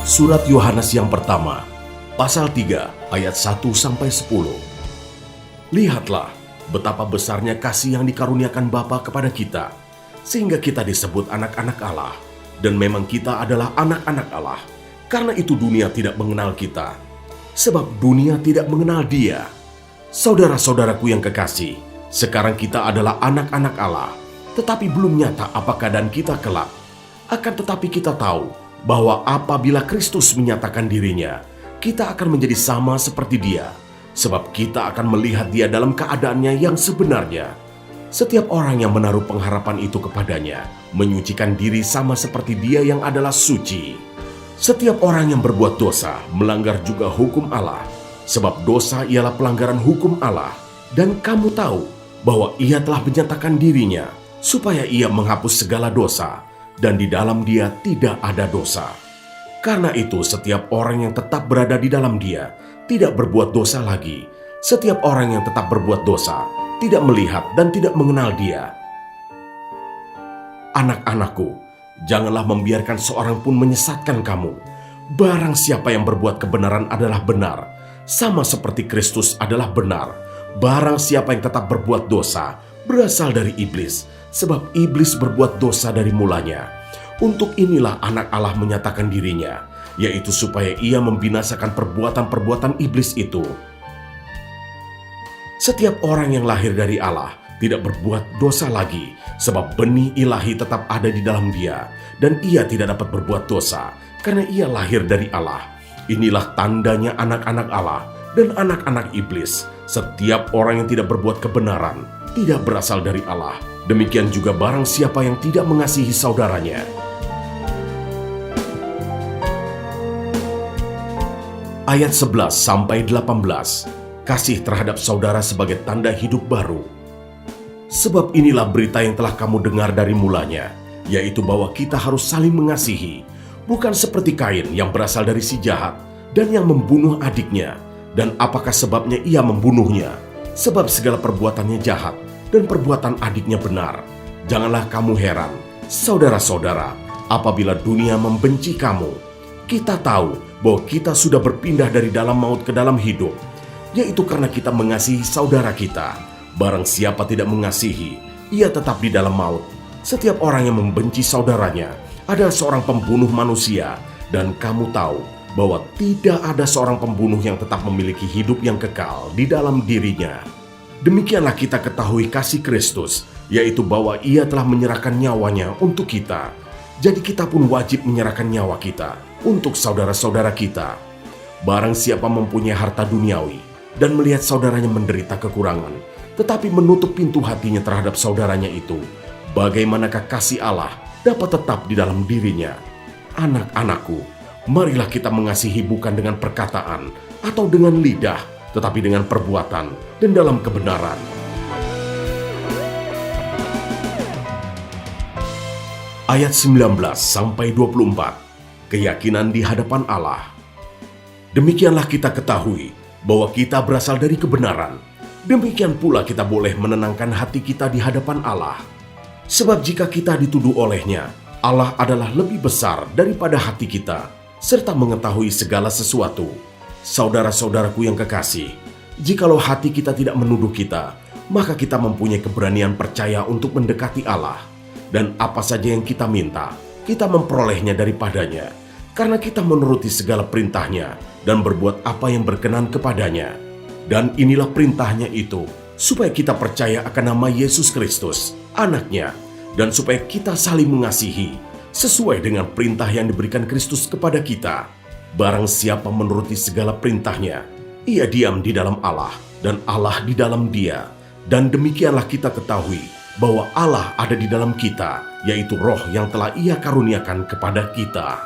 Surat Yohanes yang pertama, pasal 3, ayat 1-10. Lihatlah betapa besarnya kasih yang dikaruniakan Bapa kepada kita, sehingga kita disebut anak-anak Allah. Dan memang kita adalah anak-anak Allah. Karena itu dunia tidak mengenal kita, sebab dunia tidak mengenal Dia. Saudara-saudaraku yang kekasih, sekarang kita adalah anak-anak Allah, tetapi belum nyata apa keadaan kita kelak. Akan tetapi kita tahu bahwa apabila Kristus menyatakan dirinya, kita akan menjadi sama seperti Dia, sebab kita akan melihat Dia dalam keadaannya yang sebenarnya. Setiap orang yang menaruh pengharapan itu kepadanya, menyucikan diri sama seperti Dia yang adalah suci. Setiap orang yang berbuat dosa melanggar juga hukum Allah, sebab dosa ialah pelanggaran hukum Allah. Dan kamu tahu bahwa Ia telah menyatakan dirinya, supaya Ia menghapus segala dosa, dan di dalam Dia tidak ada dosa. Karena itu setiap orang yang tetap berada di dalam Dia tidak berbuat dosa lagi. Setiap orang yang tetap berbuat dosa tidak melihat dan tidak mengenal Dia. Anak-anakku, janganlah membiarkan seorang pun menyesatkan kamu. Barang siapa yang berbuat kebenaran adalah benar, sama seperti Kristus adalah benar. Barang siapa yang tetap berbuat dosa berasal dari iblis, sebab iblis berbuat dosa dari mulanya. Untuk inilah anak Allah menyatakan dirinya, yaitu supaya Ia membinasakan perbuatan-perbuatan iblis itu. Setiap orang yang lahir dari Allah tidak berbuat dosa lagi, sebab benih ilahi tetap ada di dalam dia, dan ia tidak dapat berbuat dosa, karena ia lahir dari Allah. Inilah tandanya anak-anak Allah dan anak-anak iblis. Setiap orang yang tidak berbuat kebenaran tidak berasal dari Allah. Demikian juga barang siapa yang tidak mengasihi saudaranya. Ayat 11-18. Kasih terhadap saudara sebagai tanda hidup baru. Sebab inilah berita yang telah kamu dengar dari mulanya, yaitu bahwa kita harus saling mengasihi, bukan seperti Kain yang berasal dari si jahat dan yang membunuh adiknya. Dan apakah sebabnya ia membunuhnya? Sebab segala perbuatannya jahat dan perbuatan adiknya benar. Janganlah kamu heran, saudara-saudara, apabila dunia membenci kamu. Kita tahu bahwa kita sudah berpindah dari dalam maut ke dalam hidup, yaitu karena kita mengasihi saudara kita. Barang siapa tidak mengasihi, ia tetap di dalam maut. Setiap orang yang membenci saudaranya adalah seorang pembunuh manusia, dan kamu tahu bahwa tidak ada seorang pembunuh yang tetap memiliki hidup yang kekal di dalam dirinya. Demikianlah kita ketahui kasih Kristus, yaitu bahwa Ia telah menyerahkan nyawanya untuk kita. Jadi kita pun wajib menyerahkan nyawa kita untuk saudara-saudara kita. Barang siapa mempunyai harta duniawi dan melihat saudaranya menderita kekurangan, tetapi menutup pintu hatinya terhadap saudaranya itu, bagaimanakah kasih Allah dapat tetap di dalam dirinya? Anak-anakku, marilah kita mengasihi bukan dengan perkataan atau dengan lidah, tetapi dengan perbuatan dan dalam kebenaran. Ayat 19-24. Keyakinan di hadapan Allah. Demikianlah kita ketahui bahwa kita berasal dari kebenaran. Demikian pula kita boleh menenangkan hati kita di hadapan Allah. Sebab jika kita dituduh olehnya, Allah adalah lebih besar daripada hati kita, serta mengetahui segala sesuatu. Saudara-saudaraku yang kekasih, jikalau hati kita tidak menuduh kita, maka kita mempunyai keberanian percaya untuk mendekati Allah. Dan apa saja yang kita minta, kita memperolehnya daripadanya, karena kita menuruti segala perintahnya dan berbuat apa yang berkenan kepadanya. Dan inilah perintahnya itu, supaya kita percaya akan nama Yesus Kristus, Anaknya, dan supaya kita saling mengasihi, sesuai dengan perintah yang diberikan Kristus kepada kita. Barang siapa menuruti segala perintahnya, ia diam di dalam Allah, dan Allah di dalam dia. Dan demikianlah kita ketahui bahwa Allah ada di dalam kita, yaitu Roh yang telah Ia karuniakan kepada kita.